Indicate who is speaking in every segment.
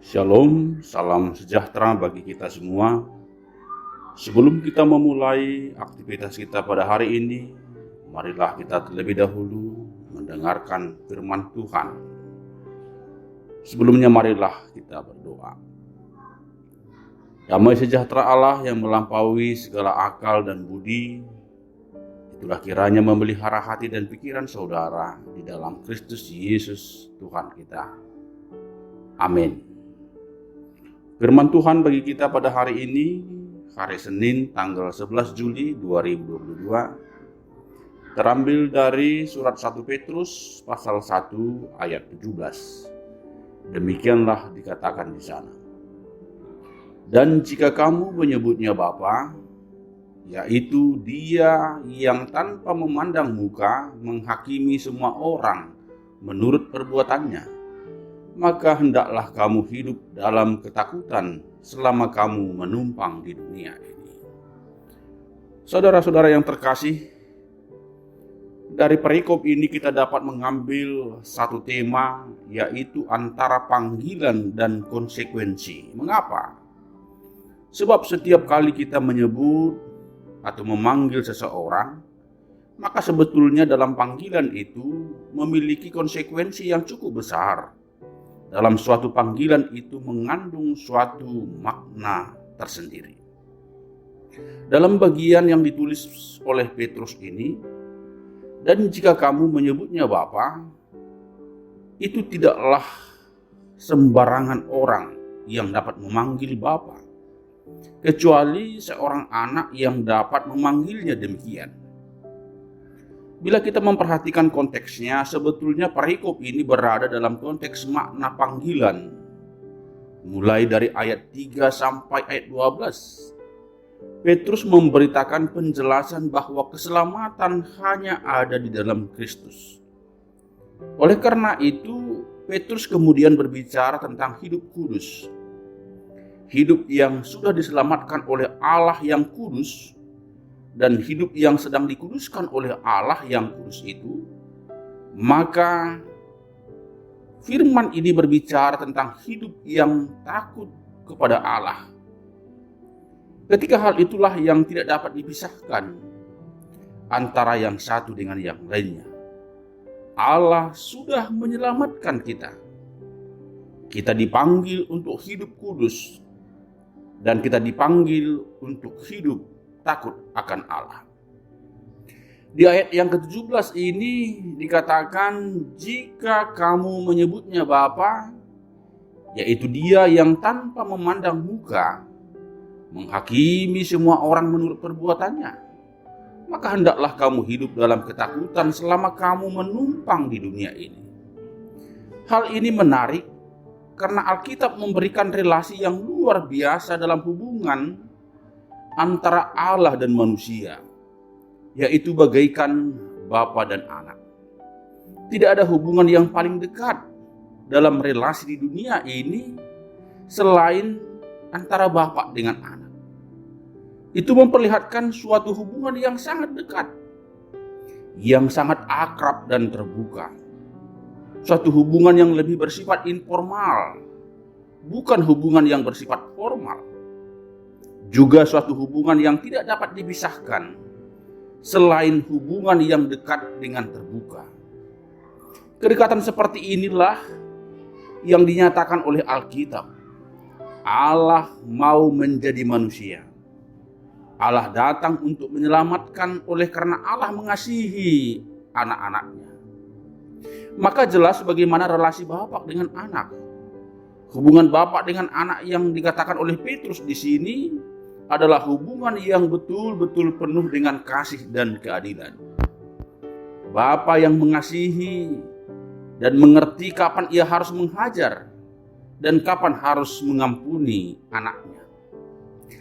Speaker 1: Shalom, salam sejahtera bagi kita semua. Sebelum kita memulai aktivitas kita pada hari ini, marilah kita terlebih dahulu mendengarkan firman Tuhan. Sebelumnya marilah kita berdoa. Damai sejahtera Allah yang melampaui segala akal dan budi, itulah kiranya memelihara hati dan pikiran saudara di dalam Kristus Yesus Tuhan kita. Amin. Firman Tuhan bagi kita pada hari ini, hari Senin tanggal 11 Juli 2022, terambil dari surat 1 Petrus pasal 1 ayat 17. Demikianlah dikatakan di sana. Dan jika kamu menyebutnya Bapa, yaitu Dia yang tanpa memandang muka menghakimi semua orang menurut perbuatannya, maka hendaklah kamu hidup dalam ketakutan selama kamu menumpang di dunia ini. Saudara-saudara yang terkasih, dari perikop ini kita dapat mengambil satu tema, yaitu antara panggilan dan konsekuensi. Mengapa? Sebab setiap kali kita menyebut atau memanggil seseorang, maka sebetulnya dalam panggilan itu memiliki konsekuensi yang cukup besar. Dalam suatu panggilan itu mengandung suatu makna tersendiri. Dalam bagian yang ditulis oleh Petrus ini, dan jika kamu menyebutnya Bapa, itu tidaklah sembarangan orang yang dapat memanggil Bapa, kecuali seorang anak yang dapat memanggilnya demikian. Bila kita memperhatikan konteksnya, sebetulnya perikop ini berada dalam konteks makna panggilan. Mulai dari ayat 3 sampai ayat 12. Petrus memberitakan penjelasan bahwa keselamatan hanya ada di dalam Kristus. Oleh karena itu, Petrus kemudian berbicara tentang hidup kudus. Hidup yang sudah diselamatkan oleh Allah yang kudus, dan hidup yang sedang dikuduskan oleh Allah yang kudus itu, maka firman ini berbicara tentang hidup yang takut kepada Allah. Ketika hal itulah yang tidak dapat dipisahkan antara yang satu dengan yang lainnya. Allah sudah menyelamatkan kita. Kita dipanggil untuk hidup kudus, dan kita dipanggil untuk hidup takut akan Allah. Di ayat yang ke-17 ini dikatakan, jika kamu menyebutnya Bapa, yaitu Dia yang tanpa memandang muka menghakimi semua orang menurut perbuatannya, maka hendaklah kamu hidup dalam ketakutan selama kamu menumpang di dunia ini. Hal ini menarik karena Alkitab memberikan relasi yang luar biasa dalam hubungan antara Allah dan manusia, yaitu bagaikan bapa dan anak. Tidak ada hubungan yang paling dekat dalam relasi di dunia ini selain antara bapa dengan anak. Itu memperlihatkan suatu hubungan yang sangat dekat, yang sangat akrab dan terbuka. Suatu hubungan yang lebih bersifat informal, bukan hubungan yang bersifat formal. Juga suatu hubungan yang tidak dapat dipisahkan selain hubungan yang dekat dengan terbuka. Kedekatan seperti inilah yang dinyatakan oleh Alkitab. Allah mau menjadi manusia. Allah datang untuk menyelamatkan oleh karena Allah mengasihi anak-anaknya. Maka jelas bagaimana relasi bapak dengan anak. Hubungan bapak dengan anak yang dikatakan oleh Petrus di sini adalah hubungan yang betul-betul penuh dengan kasih dan keadilan. Bapa yang mengasihi dan mengerti kapan ia harus menghajar dan kapan harus mengampuni anaknya.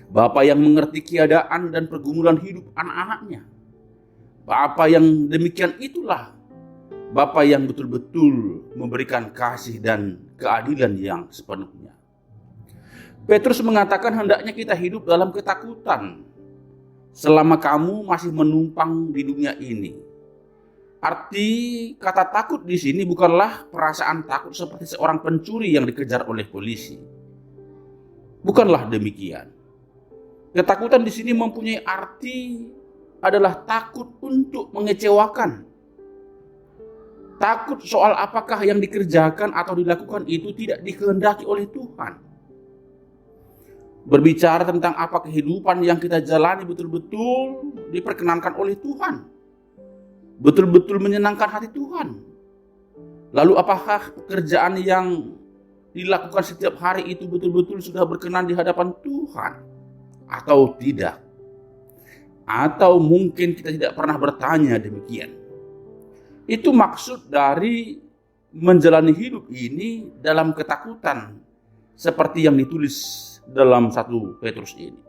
Speaker 1: Bapa yang mengerti keadaan dan pergumulan hidup anak-anaknya. Bapa yang demikian itulah Bapa yang betul-betul memberikan kasih dan keadilan yang sepenuhnya. Petrus mengatakan hendaknya kita hidup dalam ketakutan selama kamu masih menumpang di dunia ini. Arti kata takut di sini bukanlah perasaan takut seperti seorang pencuri yang dikejar oleh polisi. Bukanlah demikian. Ketakutan di sini mempunyai arti adalah takut untuk mengecewakan. Takut soal apakah yang dikerjakan atau dilakukan itu tidak dikehendaki oleh Tuhan. Berbicara tentang apa kehidupan yang kita jalani betul-betul diperkenankan oleh Tuhan. Betul-betul menyenangkan hati Tuhan. Lalu apakah pekerjaan yang dilakukan setiap hari itu betul-betul sudah berkenan di hadapan Tuhan atau tidak? Atau mungkin kita tidak pernah bertanya demikian. Itu maksud dari menjalani hidup ini dalam ketakutan seperti yang ditulis dalam 1 Petrus ini.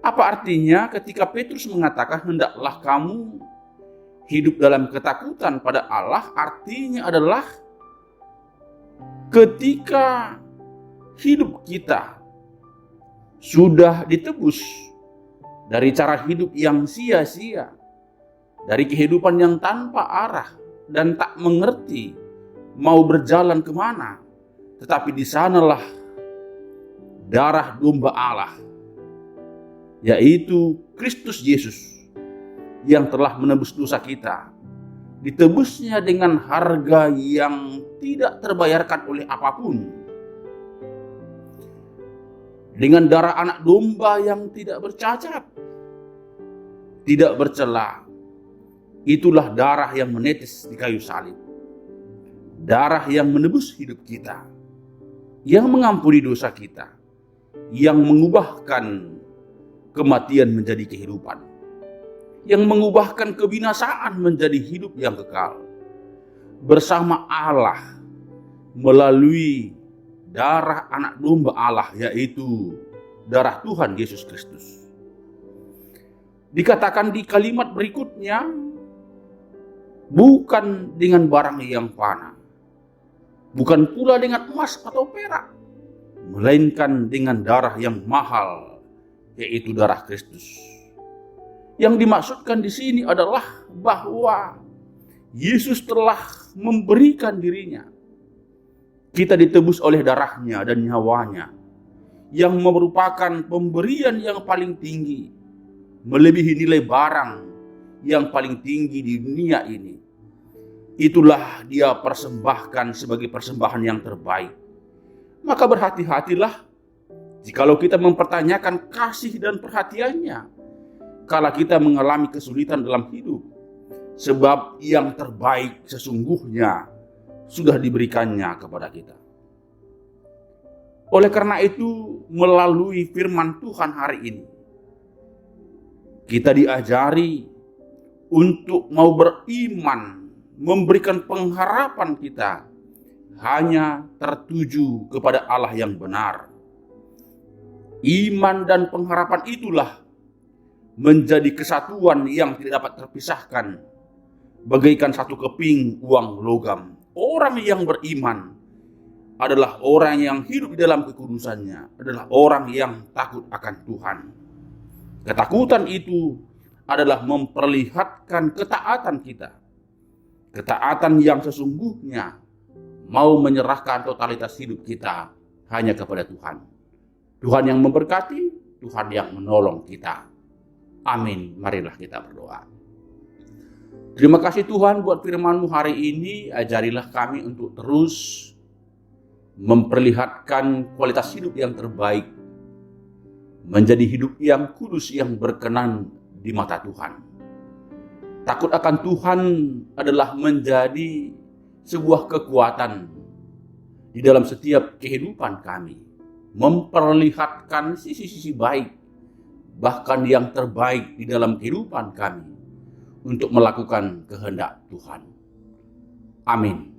Speaker 1: Apa artinya ketika Petrus mengatakan hendaklah kamu hidup dalam ketakutan pada Allah? Artinya adalah ketika hidup kita sudah ditebus dari cara hidup yang sia-sia, dari kehidupan yang tanpa arah dan tak mengerti mau berjalan kemana, tetapi di sanalah darah domba Allah, yaitu Kristus Yesus, yang telah menebus dosa kita, ditebusnya dengan harga yang tidak terbayarkan oleh apapun, dengan darah anak domba yang tidak bercacat, tidak bercela. Itulah darah yang menetes di kayu salib, darah yang menebus hidup kita, yang mengampuni dosa kita, yang mengubahkan kematian menjadi kehidupan, yang mengubahkan kebinasaan menjadi hidup yang kekal bersama Allah melalui darah anak domba Allah, yaitu darah Tuhan Yesus Kristus. Dikatakan di kalimat berikutnya, bukan dengan barang yang fana, bukan pula dengan emas atau perak, melainkan dengan darah yang mahal, yaitu darah Kristus. Yang dimaksudkan di sini adalah bahwa Yesus telah memberikan dirinya. Kita ditebus oleh darahnya dan nyawanya, yang merupakan pemberian yang paling tinggi, melebihi nilai barang yang paling tinggi di dunia ini. Itulah dia persembahkan sebagai persembahan yang terbaik. Maka berhati-hatilah jikalau kita mempertanyakan kasih dan perhatiannya kala kita mengalami kesulitan dalam hidup, sebab yang terbaik sesungguhnya sudah diberikannya kepada kita. Oleh karena itu, melalui firman Tuhan hari ini, kita diajari untuk mau beriman, memberikan pengharapan kita hanya tertuju kepada Allah yang benar. Iman dan pengharapan itulah menjadi kesatuan yang tidak dapat terpisahkan, bagaikan satu keping uang logam. Orang yang beriman adalah orang yang hidup di dalam kekudusannya, adalah orang yang takut akan Tuhan. Ketakutan itu adalah memperlihatkan ketaatan kita, ketaatan yang sesungguhnya mau menyerahkan totalitas hidup kita hanya kepada Tuhan. Tuhan yang memberkati, Tuhan yang menolong kita. Amin. Marilah kita berdoa. Terima kasih Tuhan buat firman-Mu hari ini. Ajarilah kami untuk terus memperlihatkan kualitas hidup yang terbaik, menjadi hidup yang kudus, yang berkenan di mata Tuhan. Takut akan Tuhan adalah menjadi sebuah kekuatan di dalam setiap kehidupan kami, memperlihatkan sisi-sisi baik, bahkan yang terbaik di dalam kehidupan kami, untuk melakukan kehendak Tuhan. Amin.